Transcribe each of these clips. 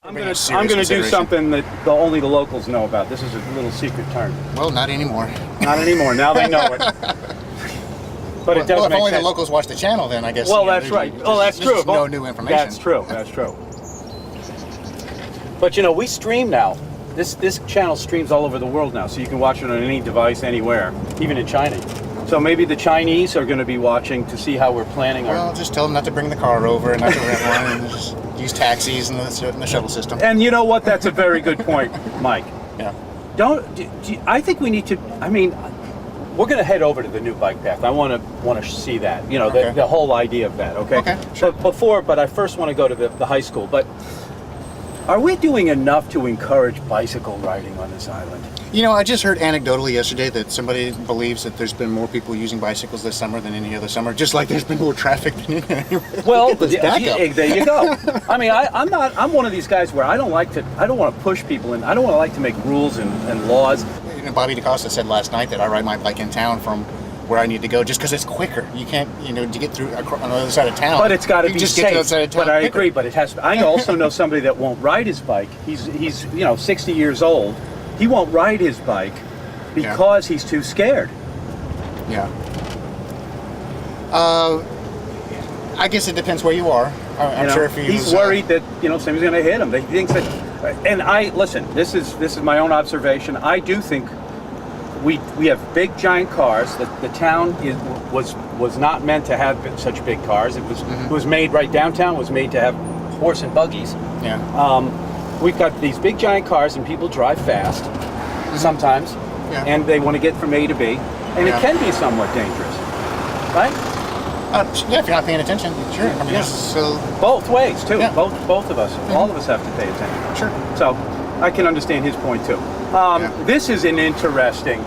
I'm gonna do something that only the locals know about. This is a little secret turn. Well, not anymore. Not anymore. Now they know it. But it does well, if make only sense. the locals watch the channel, then I guess. Well, that's right. Oh, that's true. No new information. That's true. That's true. But you know, we stream now. This channel streams all over the world now, so you can watch it on any device, anywhere, even in China. So maybe the Chinese are going to be watching to see how we're planning our... Well, just tell them not to bring the car over and not to rent one, and just use taxis and the shuttle system. And you know what? That's a very good point, Mike. Yeah. I think we need to... I mean, we're going to head over to the new bike path. I want to see that. You know, Okay. the whole idea of that. Okay. Okay. Sure. But I first want to go to the high school. But are we doing enough to encourage bicycle riding on this island? You know, I just heard anecdotally yesterday that somebody believes that there's been more people using bicycles this summer than any other summer, just like there's been more traffic than anywhere. Well, there you go. I mean, I'm one of these guys where I don't want to push people, and I don't like to make rules and laws. You know, Bobby DaCosta said last night that I ride my bike in town from where I need to go just because it's quicker. You can't, to get through on the other side of town. But it's got to be just safe. get to the other side of town But I quicker. agree. But it has. I also know somebody that won't ride his bike. He's 60 years old. He won't ride his bike because he's too scared. Yeah. I guess it depends where you are. I'm sure if he's worried that somebody's going to hit him. He thinks that. And listen. This is my own observation. I do think we have big giant cars. The town was not meant to have such big cars. It was made right downtown. Was made to have horse and buggies. Yeah. We've got these big giant cars, and people drive fast sometimes, and they want to get from A to B, and it can be somewhat dangerous, right? Yeah, if you're not paying attention, sure. I mean, so both ways too. Yeah. Both of us, all of us have to pay attention. Sure. So I can understand his point too. This is an interesting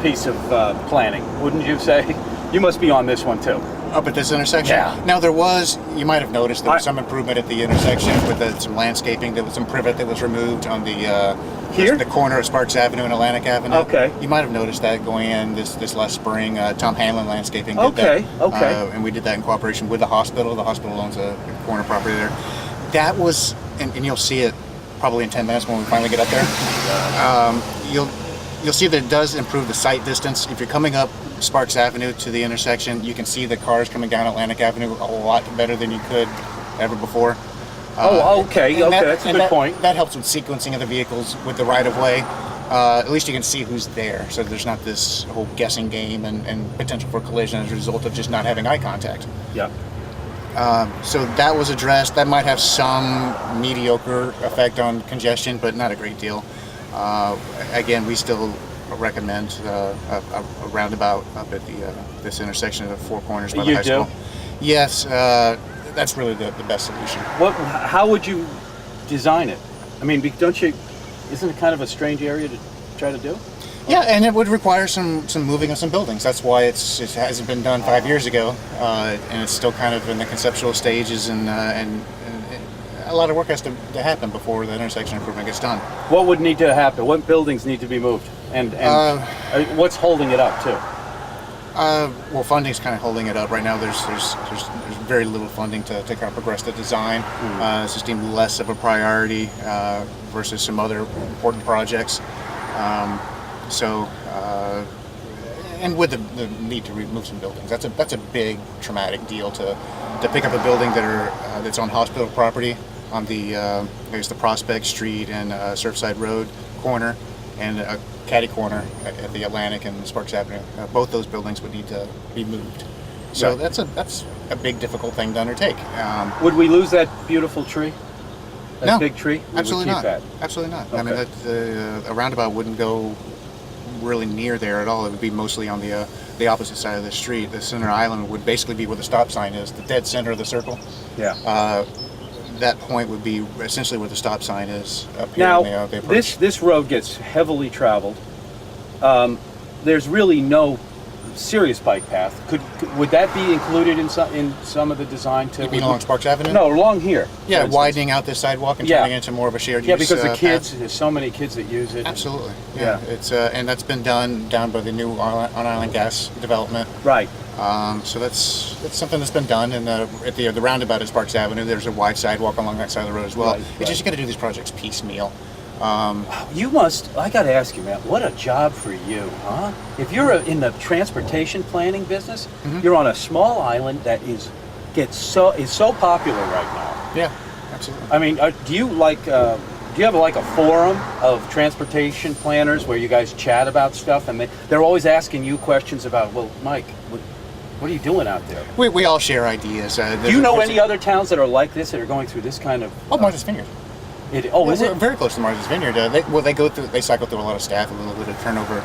piece of planning, wouldn't you say? You must be on this one too. Up at this intersection? Yeah. Now you might have noticed there was some improvement at the intersection with some landscaping. There was some privet that was removed on the the corner of Sparks Avenue and Atlantic Avenue. Okay. You might have noticed that going in this last spring. Tom Hanlon Landscaping did that. Okay. And we did that in cooperation with the hospital. The hospital owns a corner property there. That was, and you'll see it probably in 10 minutes when we finally get up there. You'll see that it does improve the sight distance. If you're coming up Sparks Avenue to the intersection, you can see the cars coming down Atlantic Avenue a lot better than you could ever before. Okay, that's a good point. That helps with sequencing of the vehicles with the right-of-way. At least you can see who's there, so there's not this whole guessing game and potential for collision as a result of just not having eye contact. Yeah. So that was addressed. That might have some mediocre effect on congestion, but not a great deal. Again, we still recommend a roundabout up at this intersection of the Four Corners by the high school. Yes, that's really the best solution. How would you design it? I mean, isn't it kind of a strange area to try to do? Yeah, and it would require some moving of some buildings. That's why it hasn't been done 5 years ago, and it's still kind of in the conceptual stages, and a lot of work has to happen before the intersection improvement gets done. What would need to happen? What buildings need to be moved? And what's holding it up too? Well, funding's kind of holding it up right now. There's very little funding to kind of progress the design. It's just deemed less of a priority versus some other important projects. And with the need to remove some buildings, that's a big traumatic deal to pick up a building that's on hospital property on the the Prospect Street and Surfside Road corner, and a catty corner at the Atlantic and Sparks Avenue. Both those buildings would need to be moved. So that's a big difficult thing to undertake. Would we lose that beautiful tree? No, big tree? Absolutely not. Absolutely not. Okay. I mean, a roundabout wouldn't go really near there at all. It would be mostly on the opposite side of the street. The center island would basically be where the stop sign is, the dead center of the circle. Yeah. That point would be essentially where the stop sign is up here. Now, on the approach. this road gets heavily traveled. There's really no serious bike path. Would that be included in some of the design too? You mean along Sparks Avenue? No, along here. Yeah, widening out this sidewalk and turning it into more of a shared use. Yeah, because the kids, there's so many kids that use it. Absolutely. Yeah. It's and that's been done down by the new on-island gas development. Right. So that's something that's been done. And at the roundabout at Sparks Avenue, there's a wide sidewalk along that side of the road as well. It's just you got to do these projects piecemeal. You must. I got to ask you, man. What a job for you, huh? If you're in the transportation planning business, you're on a small island that is so popular right now. Yeah, absolutely. I mean, do you like? Do you have like a forum of transportation planners where you guys chat about stuff, and they're always asking you questions about, well, Mike, what are you doing out there? We all share ideas. Do you know any other towns that are like this, that are going through this kind of? Martha's Vineyard. Is We're it? very close to Martha's Vineyard. They cycle through a lot of staff, a little bit of turnover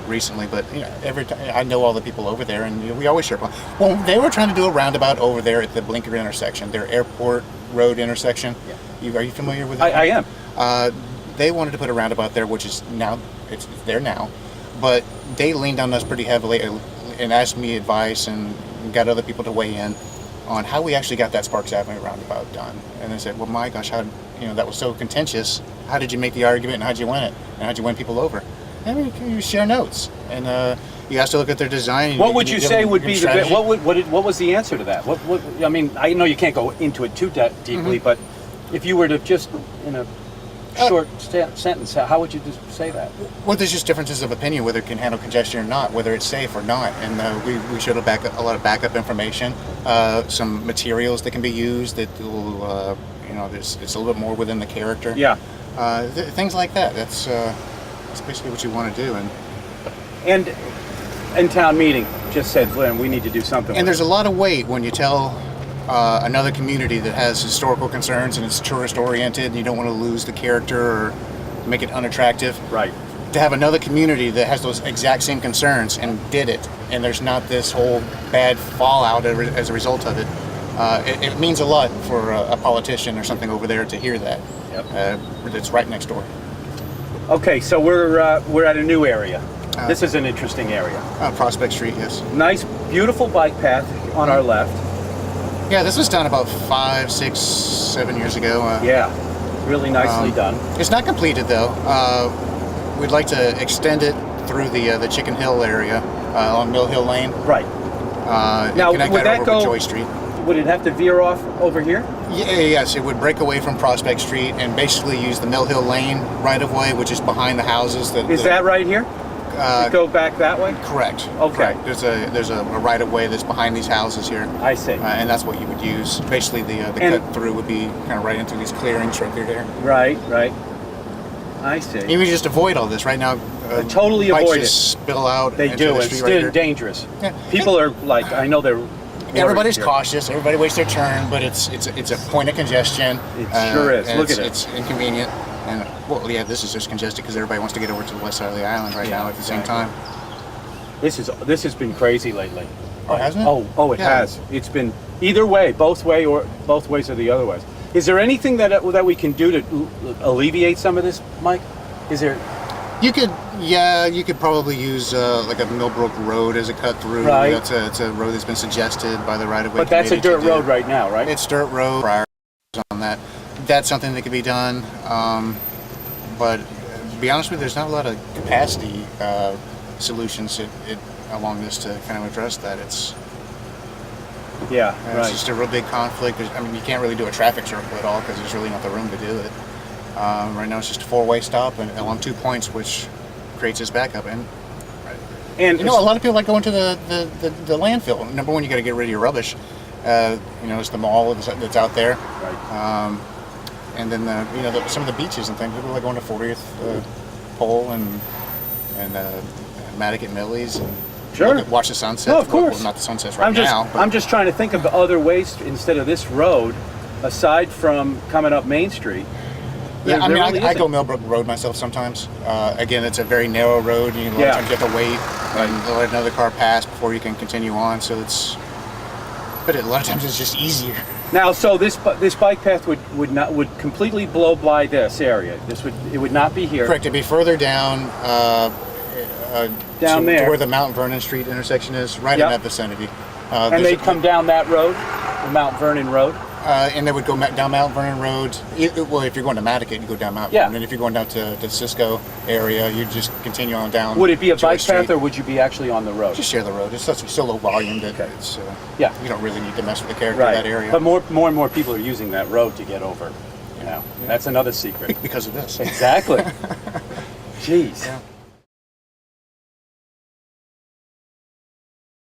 recently, but every time I know all the people over there, and we always share. Well, they were trying to do a roundabout over there at the Blinker intersection, their airport road intersection. Yeah. Are you familiar with it? I am. They wanted to put a roundabout there, which is now it's there now, but they leaned on us pretty heavily and asked me advice and got other people to weigh in on how we actually got that Sparks Avenue roundabout done. And they said, well, my gosh, that was so contentious. How did you make the argument, and how'd you win it? And how'd you win people over? I mean, you share notes, and you have to look at their design. What would you say would be what was the answer to that? What I mean, I know you can't go into it too deeply, but if you were to just in a short sentence, how would you just say that? Well, there's just differences of opinion whether it can handle congestion or not, whether it's safe or not, and we showed a lot of backup information, some materials that can be used that will, it's a little bit more within the character. Yeah. Things like that. That's basically what you want to do, and town meeting just said, Glenn, we need to do something. And there's a lot of weight when you tell another community that has historical concerns and it's tourist oriented and you don't want to lose the character or make it unattractive. Right. To have another community that has those exact same concerns and did it, and there's not this whole bad fallout as a result of it. It means a lot for a politician or something over there to hear that. Yep. It's right next door. Okay, so we're at a new area. This is an interesting area. Prospect Street, yes. Nice, beautiful bike path on our left. Yeah, this was done about 5, 6, 7 years ago. Yeah, really nicely done. It's not completed though. We'd like to extend it through the Chicken Hill area on Mill Hill Lane. Right. Now, would that go Joy Street? Would it have to veer off over here? Yes, it would break away from Prospect Street and basically use the Mill Hill Lane right of way, which is behind the houses. Is that right here? Go back that way? Correct. Okay. Correct. There's a right of way that's behind these houses here. I see. And that's what you would use. Basically, the cut through would be kind of right into these clearings right through there. Right. I see. You would just avoid all this right now. Totally bikes avoid just spill out. They do. It's still dangerous. Yeah. People are like, I know they're. Everybody's cautious. Everybody waits their turn, but it's a point of congestion. It sure is. Look at it. It's inconvenient. And this is just congested because everybody wants to get over to the west side of the island now at the same time. This has been crazy lately. Oh, hasn't it? It has. It's been either way, both ways or the other ways. Is there anything that we can do to alleviate some of this, Mike? Is there? You could probably use like a Millbrook Road as a cut through. Right. It's a road that's been suggested by the right of way. But that's a dirt road right now, right? It's dirt road. Prior on that. That's something that could be done, but to be honest with you, there's not a lot of capacity solutions along this to kind of address that. It's just a real big conflict. You can't really do a traffic circle at all because there's really not the room to do it. Right now, it's just a four-way stop and along 2 points, which creates this backup. And a lot of people like going to the landfill. Number one, you got to get rid of your rubbish. It's the mall that's out there. Right. And then some of the beaches and things. People like going to 40th Pole and Mattock at Millie's and sure. Watch the sunset. No, of course. Well, not the sunsets now. I'm just trying to think of other ways instead of this road, aside from coming up Main Street. I go Millbrook Road myself sometimes. Again, it's a very narrow road. A lot of times you have to wait and let another car pass before you can continue on. But a lot of times it's just easier. Now, so this bike path would completely blow by this area. It would not be here. Correct. It'd be further down. Down there, to where the Mount Vernon Street intersection is, right in that vicinity. And they'd come down that road, the Mount Vernon Road. And they would go down Mount Vernon Road. Well, if you're going to Mattocket, you go down Mount Yeah. Vernon. And if you're going down to the Cisco area, you just continue on down. Would it be a George bike Street. path, or would you be actually on the road? Just share the road. It's such so low volume that Okay. it's Yeah. you don't really need to mess with the character Right. of that area. But more and more people are using that road to get over. You know, that's another secret. because of this. Exactly. Jeez. Yeah.